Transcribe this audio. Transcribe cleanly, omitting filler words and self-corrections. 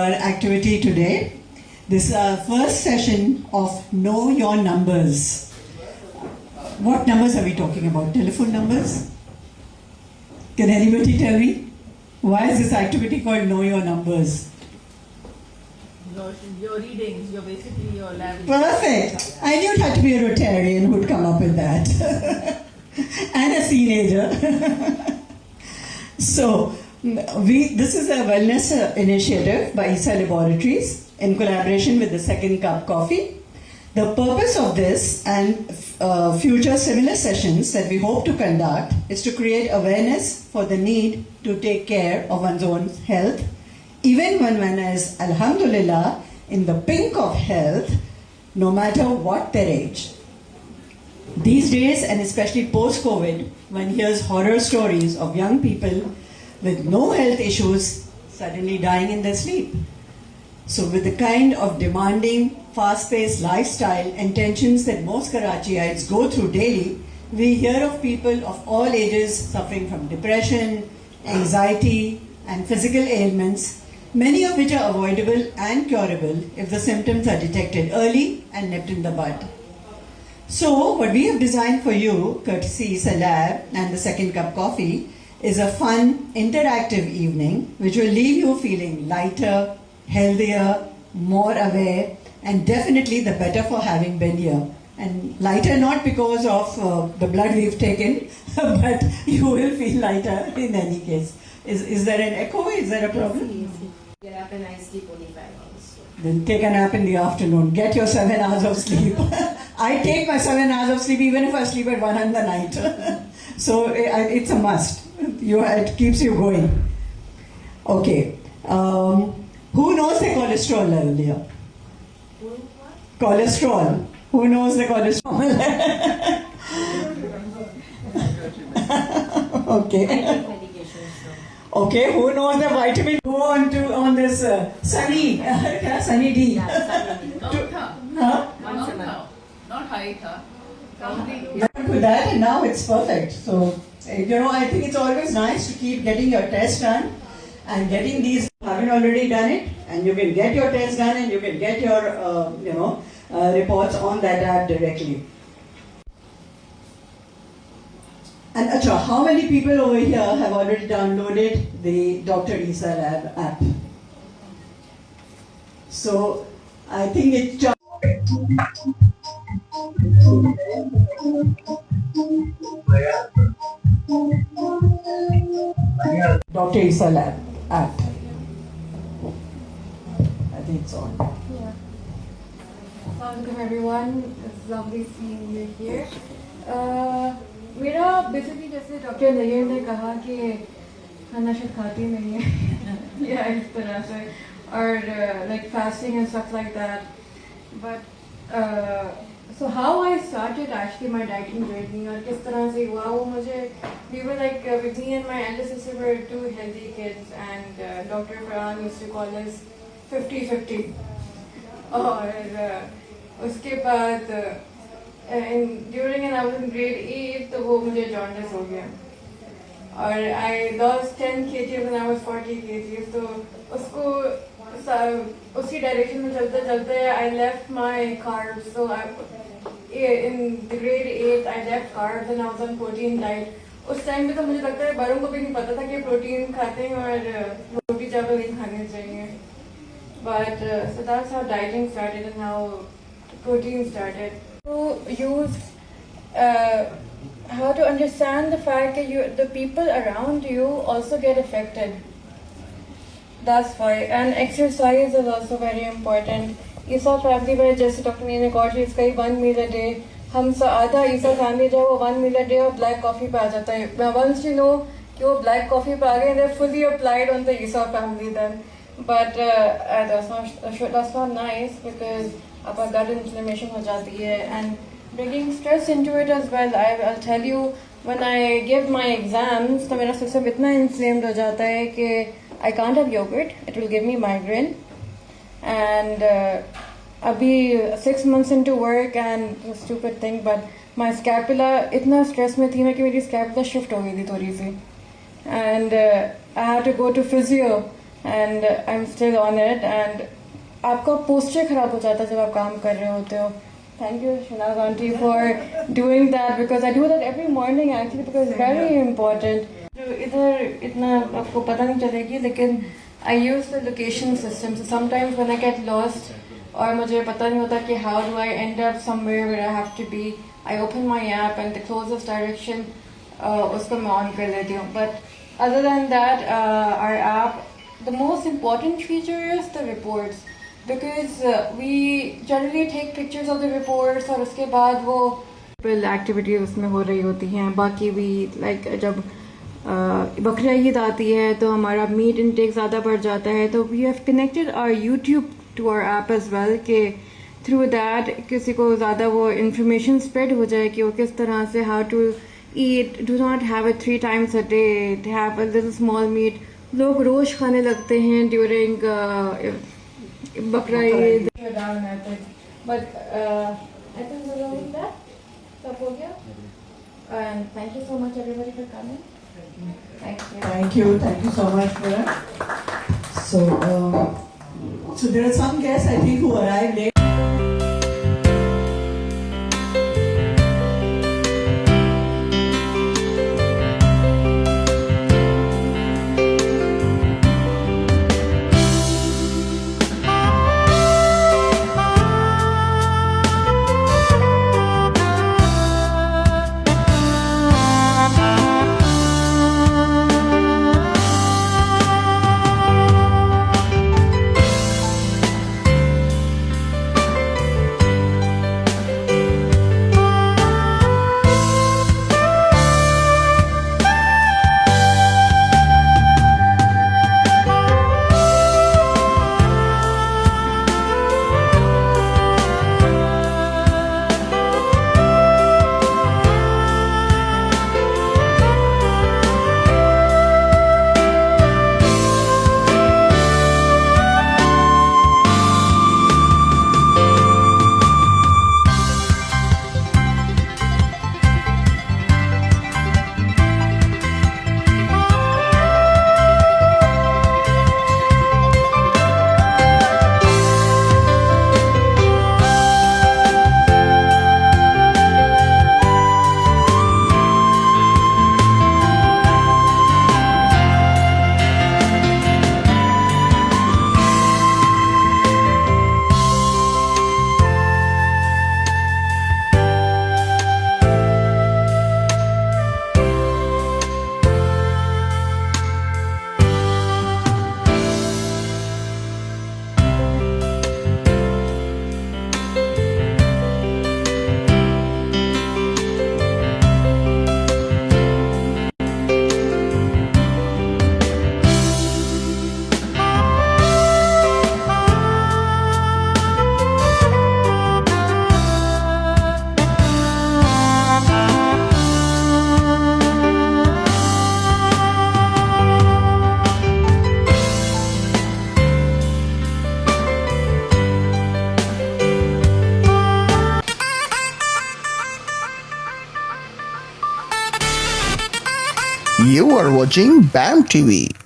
our activity today. This is our first session of Know Your Numbers. What numbers are we talking about? Telephone numbers? Can anybody tell me? Why is this activity called Know Your Numbers? Your readings, basically your lab. Perfect. I knew it had to be a Rotarian who'd come up with that. And a teenager. So, this is a wellness initiative by ESA Laboratories in collaboration with the Second Cup Coffee. The purpose of this and future similar sessions that we hope to conduct is to create awareness for the need to take care of one's own health, even when one is, alhamdulillah, in the pink of health, no matter what their age. These days, and especially post-COVID, one hears horror stories of young people with no health issues suddenly dying in their sleep. So with the kind of demanding, fast-paced lifestyle and tensions that most Karachiites go through daily, we hear of people of all ages suffering from depression, anxiety, and physical ailments, many of which are avoidable and curable if the symptoms are detected early and nipped in the bud. So what we have designed for you, courtesy ESA Lab and the Second Cup Coffee, is a fun, interactive evening which will leave you feeling lighter, healthier, more aware, and definitely the better for having been here. And lighter not because of the blood we've taken, but you will feel lighter in any case. Is there an echo? Is there a problem? Get up and I sleep only 5 hours. Then take a nap in the afternoon. Get your 7 hours of sleep. I take my 7 hours of sleep even if I sleep at 1 in the night. So it's a must. It keeps you going. Okay. Who knows the cholesterol level here? Cholesterol. Who knows the cholesterol level? Okay. Okay, who knows the vitamin? Go on this Sunny D. Not high, With that, and now it's perfect. So, I think it's always nice to keep getting your test done and getting these. Haven't already done it, and you can get your test done and you can get your, reports on that app directly. And Acha, how many people over here have already downloaded the Dr. ESA Lab app? So, I think it's Dr. ESA Lab app. I think it's on. Yeah. Welcome everyone. It's lovely seeing you here. मेरा basically जैसे doctor Nayyar ने कहा कि खाना शायद खाती नहीं है या इस तरह से और like fasting and stuff like that. But so how I started actually my dieting journey और किस तरह से हुआ वो मुझे we were like with me and my elder sister were two healthy kids and Dr. Farhan used to call us 50-50 और उसके बाद during and I was in grade 8 तो वो मुझे jaundice हो गया और I lost 10 kg when I was 40 kg तो उसको उसी डायरेक्शन में चलते चलते I left my carbs so in the grade 8 I left carbs and I was on protein diet उस टाइम पे तो मुझे लगता है बड़ों को भी नहीं पता था कि प्रोटीन खाते हैं और रोटी चावल नहीं खाने चाहिए but so that's how dieting started and how protein started. To use how to understand the fact that the people around you also get affected. That's why. And exercise is also very important. ESA family में जैसे doctor ने कहा कि इसका 1 meal a day. हम आधा ESA family जो वो 1 meal a day और black coffee पे आ जाता है. Now once you know कि वो black coffee पे आ गए, they're fully applied on the ESA family then. But that's not nice because आपका gut inflammation हो जाती है and bringing stress into it as well. I'll tell you when I give my exams तो मेरा system इतना inflamed हो जाता है कि I can't have yogurt. It will give me migraine. And abhi 6 months into work and a stupid thing, but my scapula itna stress mein thi na ki meri scapula shift ho gayi thi thodi si. And I had to go to physio and I'm still on it. And आपका posture खराब हो जाता है जब आप काम कर रहे होते हो. Thank you, Shanaz aunty, for doing that, because I do that every morning actually, because it's very important. इधर इतना आपको पता नहीं चलेगी, लेकिन I use the location system. So sometimes when I get lost और मुझे पता नहीं होता कि how do I end up somewhere where I have to be, I open my app and the closest direction उसको मैं on कर लेती हूँ. But other than that, our app, the most important feature is the reports, because we generally take pictures of the reports और उसके बाद वो activity उसमें हो रही होती हैं. बाकी भी like जब बकरा ईद आती है तो हमारा मीट इनटेक ज़्यादा बढ़ जाता है, तो we have connected our YouTube to our app as well, के थ्रू दैट किसी को ज़्यादा वो इन्फॉर्मेशन स्प्रेड हो जाए कि वो किस तरह से how to eat, do not have it 3 times a day, have a little small meat. लोग रोज़ खाने लगते हैं ड्यूरिंग बकरा ईद. बट आई थिंक सब हो गया. And thank you so much everybody for coming. Thank you so much for that. So there are some guests I think who arrived late. You are watching BAM TV.